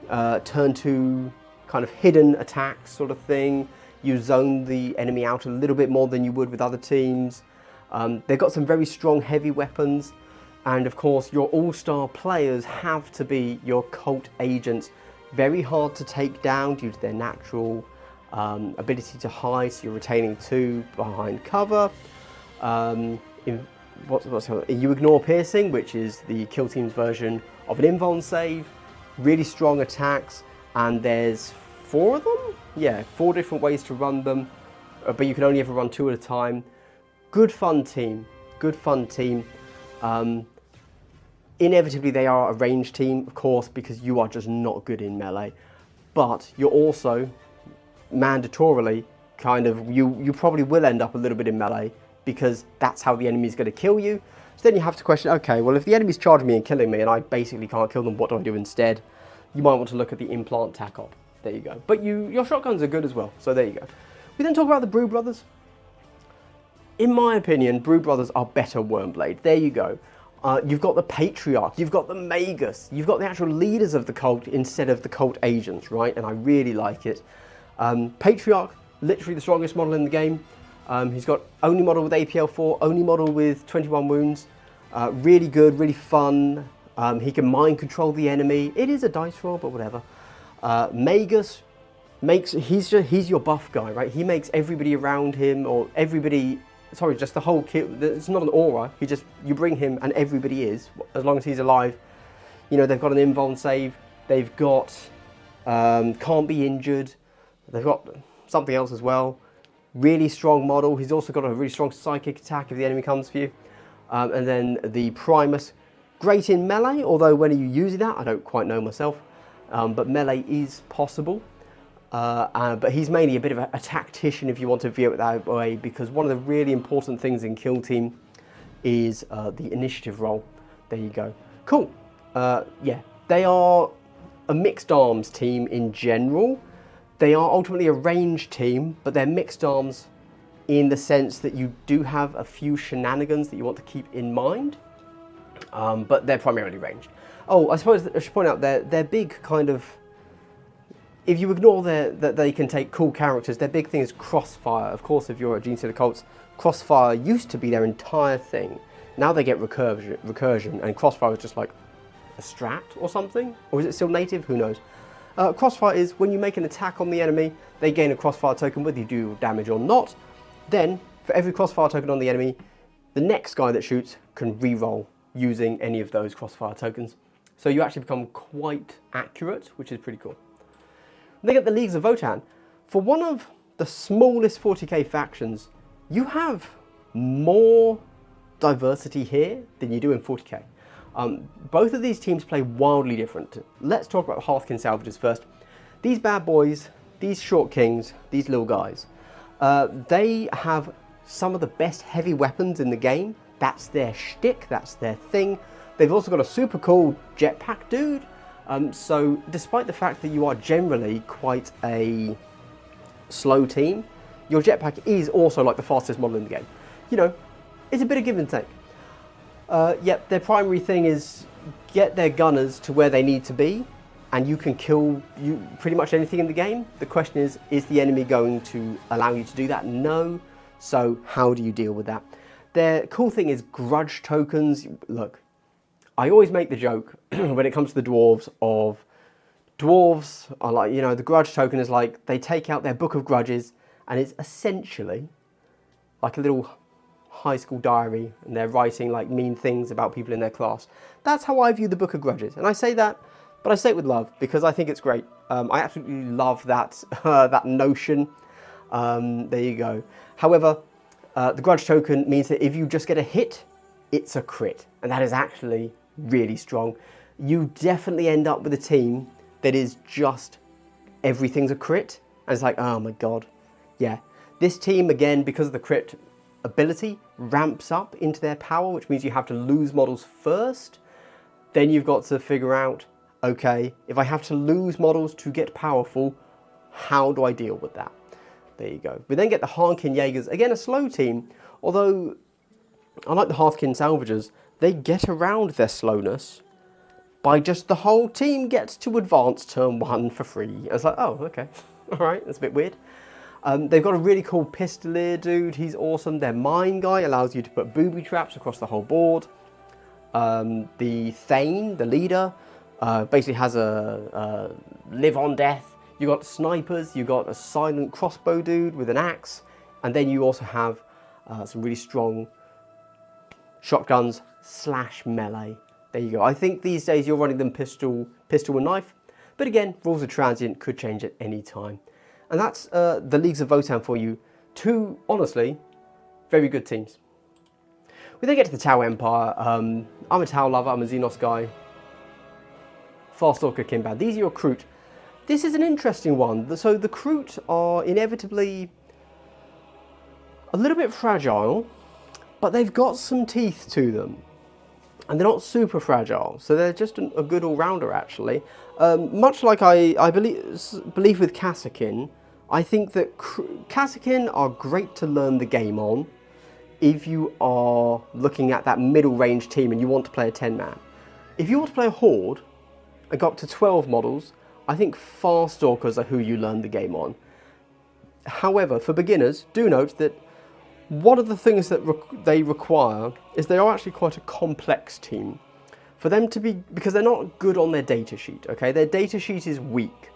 turn 2 kind of hidden attacks sort of thing. You zone the enemy out a little bit more than you would with other teams. They've got some very strong heavy weapons. And of course, your all-star players have to be your cult agents. Very hard to take down due to their natural ability to hide, so you're retaining 2 behind cover. You ignore piercing, which is the kill team's version of an invuln save. Really strong attacks, and there's 4 of them? Yeah, 4 different ways to run them, but you can only ever run 2 at a time. Good fun team, good fun team. Inevitably they are a ranged team, of course, because you are just not good in melee, but you're also mandatorily kind of, you probably will end up a little bit in melee because that's how the enemy is going to kill you. So then you have to question, okay, well, if the enemy's charging me and killing me and I basically can't kill them, what do I do instead? You might want to look at the implant tac op. There you go. But your shotguns are good as well, so there you go. We then talk about the Brood Brothers. In my opinion, Brood Brothers are better Wormblade. There you go. You've got the Patriarch, you've got the Magus, you've got the actual leaders of the cult instead of the cult agents, right? And I really like it. Patriarch, literally the strongest model in the game. He's got only model with APL 4, only model with 21 wounds. Really good, really fun. He can mind control the enemy. It is a dice roll, but whatever. Magus he's your buff guy, right? He makes everybody around him, or everybody, sorry, just the whole kit. It's not an aura. You bring him and everybody is, as long as he's alive. You know, they've got an invuln save. They've got can't be injured. They've got something else as well. Really strong model. He's also got a really strong psychic attack if the enemy comes for you. And then the Primus, great in melee, although when are you using that? I don't quite know myself. But melee is possible. But he's mainly a bit of a tactician if you want to view it that way, because one of the really important things in Kill Team is the initiative roll. There you go. Cool. Yeah, they are a mixed arms team in general. They are ultimately a ranged team, but they're mixed arms in the sense that you do have a few shenanigans that you want to keep in mind, but they're primarily ranged. Oh, I suppose I should point out their big kind of, if you ignore that they can take cool characters, their big thing is crossfire. Of course, if you're a Genestealer Cults, crossfire used to be their entire thing. Now they get recursion, and crossfire is just like a strat or something, or is it still native? Who knows? Crossfire is when you make an attack on the enemy, they gain a crossfire token whether you do damage or not. Then, for every crossfire token on the enemy, the next guy that shoots can re-roll using any of those crossfire tokens. So you actually become quite accurate, which is pretty cool. They get the Leagues of Votann. For one of the smallest 40k factions, you have more diversity here than you do in 40k. Both of these teams play wildly different. Let's talk about the Hearthkin Salvagers first. These bad boys, these short kings, these little guys, they have some of the best heavy weapons in the game. That's their shtick, that's their thing. They've also got a super cool jetpack dude. So despite the fact that you are generally quite a slow team, your jetpack is also like the fastest model in the game. You know, it's a bit of give and take. Yep, their primary thing is get their gunners to where they need to be and you can kill pretty much anything in the game. The question is the enemy going to allow you to do that? No. So how do you deal with that? The cool thing is grudge tokens. Look, I always make the joke when it comes to the dwarves are like, you know, the grudge token is like they take out their book of grudges and it's essentially like a little high school diary and they're writing like mean things about people in their class. That's how I view the book of grudges. And I say that, but I say it with love because I think it's great. I absolutely love that, that notion. There you go. However, the grudge token means that if you just get a hit, it's a crit. And that is actually really strong. You definitely end up with a team that is just everything's a crit. And it's like, oh my God. Yeah. This team, again, because of the crit ability, ramps up into their power, which means you have to lose models first. Then you've got to figure out, okay, if I have to lose models to get powerful, how do I deal with that? There you go. We then get the Harkin Jaegers, again a slow team, although unlike the Harkin Salvagers, they get around their slowness by just the whole team gets to advance turn 1 for free. And it's like, oh, okay, all right, that's a bit weird. They've got a really cool Pistolier dude, he's awesome. Their Mine guy allows you to put booby traps across the whole board. The Thane, the leader, basically has a live on death. You got snipers, you got a silent crossbow dude with an axe, and then you also have some really strong shotguns / melee. There you go. I think these days you're running them pistol and knife, but again, rules are transient, could change at any time. And that's the Leagues of Votann for you. 2, honestly, very good teams. We then get to the Tau Empire. I'm a Tau lover, I'm a Xenos guy. Farstalker Kimbad. These are your Kroot. This is an interesting one. So the Kroot are inevitably a little bit fragile, but they've got some teeth to them. And they're not super fragile, so they're just a good all-rounder, actually. Much like I believe with Kasrkin, I think that Kasrkin are great to learn the game on if you are looking at that middle-range team and you want to play a 10-man. If you want to play a Horde and go up to 12 models, I think Farstalkers are who you learn the game on. However, for beginners, do note that one of the things that they require is they are actually quite a complex team. For them to be, because they're not good on their data sheet, okay? Their data sheet is weak.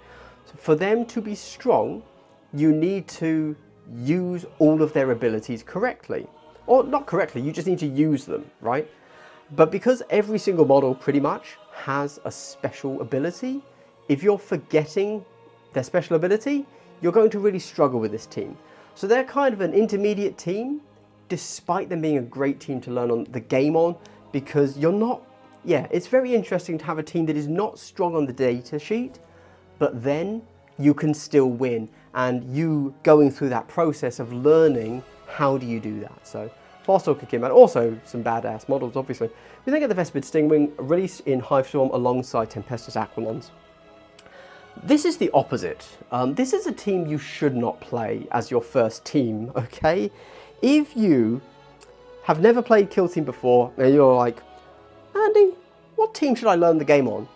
So for them to be strong, you need to use all of their abilities correctly. Or not correctly, you just need to use them, right? But because every single model pretty much has a special ability, if you're forgetting their special ability, you're going to really struggle with this team. So they're kind of an intermediate team, despite them being a great team to learn on the game on, because you're not, yeah, it's very interesting to have a team that is not strong on the data sheet, but then you can still win. And you going through that process of learning, how do you do that? So Farstalker Kimbad, also some badass models, obviously. We then get the Vespid Stingwing, released in Hivestorm alongside Tempestus Aquilons. This is the opposite. This is a team you should not play as your first team, okay? If you have never played Kill Team before, and you're like, Andy, what team should I learn the game on?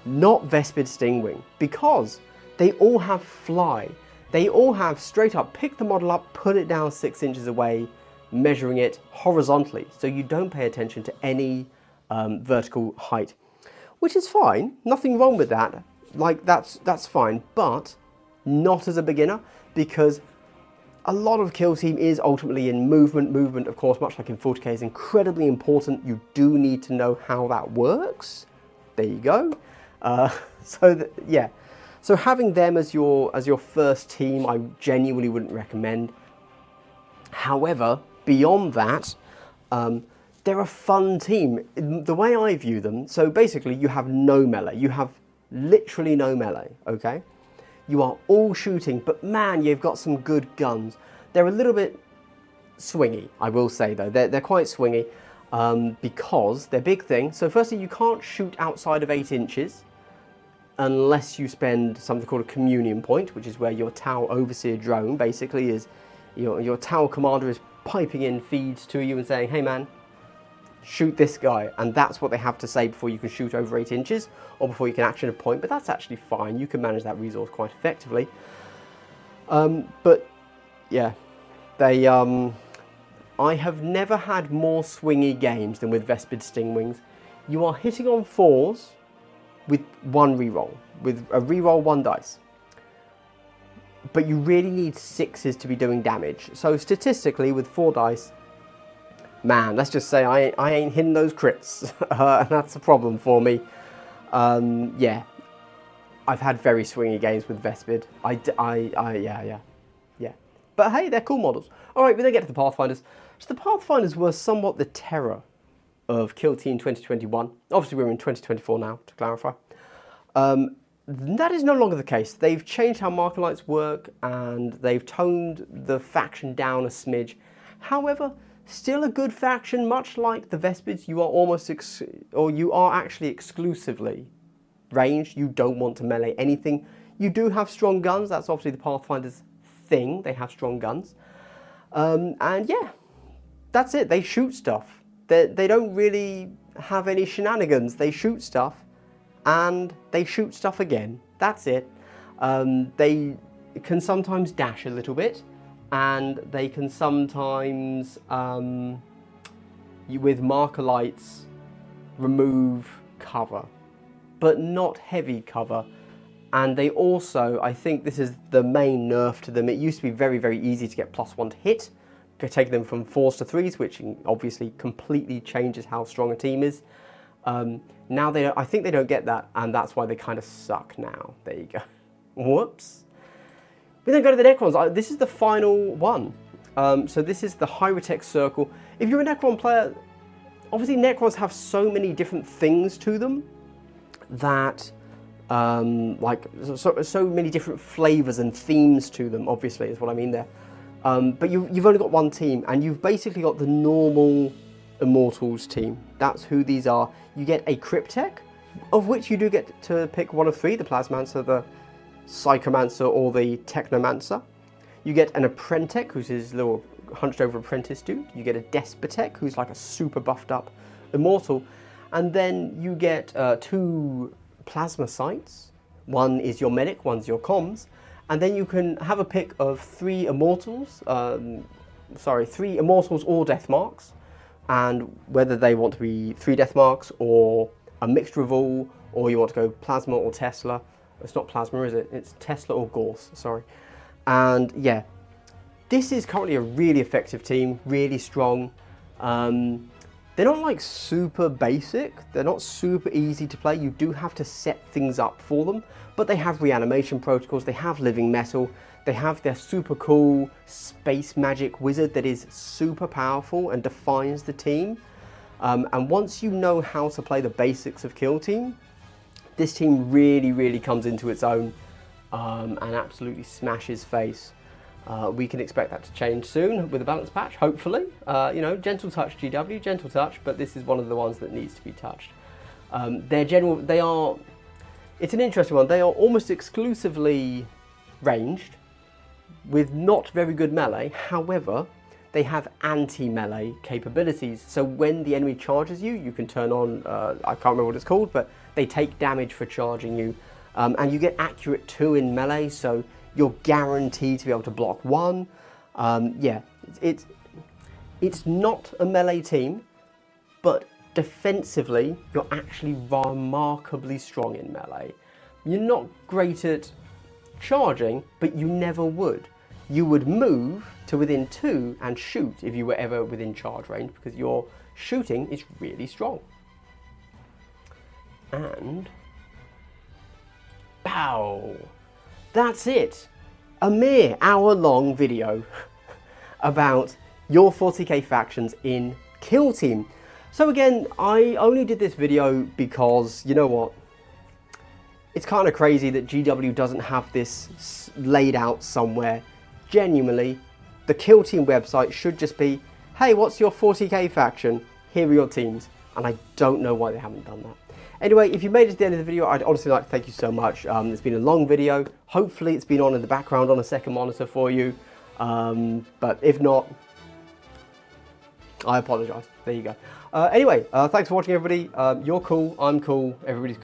Not Vespid Stingwing, because they all have fly. They all have straight up, pick the model up, put it down 6 inches away, measuring it horizontally, so you don't pay attention to any vertical height, which is fine, nothing wrong with that. Like, that's fine, but not as a beginner, because a lot of Kill Team is ultimately in movement. Movement, of course, much like in 40k, is incredibly important. You do need to know how that works. There you go. Yeah. So having them as your first team, I genuinely wouldn't recommend. However, beyond that, they're a fun team. The way I view them, so basically you have no melee. You have literally no melee, okay? You are all shooting, but man, you've got some good guns. They're a little bit swingy, I will say though. They're quite swingy because they're big thing. So firstly, you can't shoot outside of 8 inches unless you spend something called a communion point, which is where your Tau Overseer drone basically is, your Tau commander is piping in feeds to you and saying, hey man, shoot this guy, and that's what they have to say before you can shoot over 8 inches, or before you can action a point, but that's actually fine. You can manage that resource quite effectively. But yeah, they, I have never had more swingy games than with Vespid Stingwings. You are hitting on 4s with 1 reroll, with a reroll 1 dice. But you really need 6s to be doing damage. So statistically, with 4 dice, man, let's just say I ain't hitting those crits. And that's a problem for me. Yeah, I've had very swingy games with Vespid. Yeah. But hey, they're cool models. All right, we then get to the Pathfinders. So the Pathfinders were somewhat the terror of Kill Team 2021. Obviously, we're in 2024 now, to clarify. That is no longer the case. They've changed how Marker Lights work, and they've toned the faction down a smidge. However, still a good faction, much like the Vespids. You are almost, you are actually exclusively ranged. You don't want to melee anything. You do have strong guns. That's obviously the Pathfinders' thing. They have strong guns. And yeah, that's it. They shoot stuff. They don't really have any shenanigans. They shoot stuff, and they shoot stuff again. That's it. They can sometimes dash a little bit, and they can sometimes, with Marker Lights, remove cover, but not heavy cover. And they also, I think this is the main nerf to them. It used to be very, very easy to get +1 to hit, taking them from 4s to 3s, which obviously completely changes how strong a team is. Now they don't, I think they don't get that, and that's why they kind of suck now. There you go. Whoops. We then go to the Necrons. This is the final one. So this is the Hierotex Circle. If you're a Necron player, obviously Necrons have so many different things to them that, like, so many different flavors and themes to them, obviously, is what I mean there. But you've only got 1 team, and you've basically got the normal Immortals team. That's who these are. You get a Cryptech, of which you do get to pick 1 of 3, the Plasmancer, the Psychomancer, or the Technomancer. You get an Apprentech, who's his little hunched over apprentice dude. You get a Despotech, who's like a super buffed up Immortal. And then you get 2 Plasma Sights. 1 is your medic, 1's your comms. And then you can have a pick of 3 Immortals, 3 Immortals or Death Marks, and whether they want to be 3 Death Marks or a mixture of all, or you want to go Plasma or Tesla. It's not Plasma, is it? It's Tesla or Gorse, sorry. And yeah, this is currently a really effective team, really strong. They're not like super basic, they're not super easy to play. You do have to set things up for them, but they have reanimation protocols, they have living metal, they have their super cool space magic wizard that is super powerful and defines the team. And once you know how to play the basics of Kill Team, this team really, really comes into its own and absolutely smashes face. We can expect that to change soon with a balance patch, hopefully. You know, gentle touch GW, gentle touch, but this is one of the ones that needs to be touched. It's an interesting one. They are almost exclusively ranged with not very good melee. However, they have anti-melee capabilities. So when the enemy charges you, you can turn on, I can't remember what it's called, but they take damage for charging you. And you get accurate 2 in melee, so you're guaranteed to be able to block 1. Yeah, it's not a melee team, but defensively, you're actually remarkably strong in melee. You're not great at charging, but you never would. You would move to within 2 and shoot if you were ever within charge range, because your shooting is really strong. And pow! That's it. A mere hour-long video about your 40k factions in Kill Team. So again, I only did this video because, you know what? It's kind of crazy that GW doesn't have this laid out somewhere. Genuinely, the Kill Team website should just be, hey, what's your 40k faction? Here are your teams. And I don't know why they haven't done that. Anyway, if you made it to the end of the video, I'd honestly like to thank you so much. It's been a long video. Hopefully it's been on in the background on a second monitor for you. But if not, I apologise. There you go. Anyway, thanks for watching, everybody. You're cool, I'm cool, everybody's cool.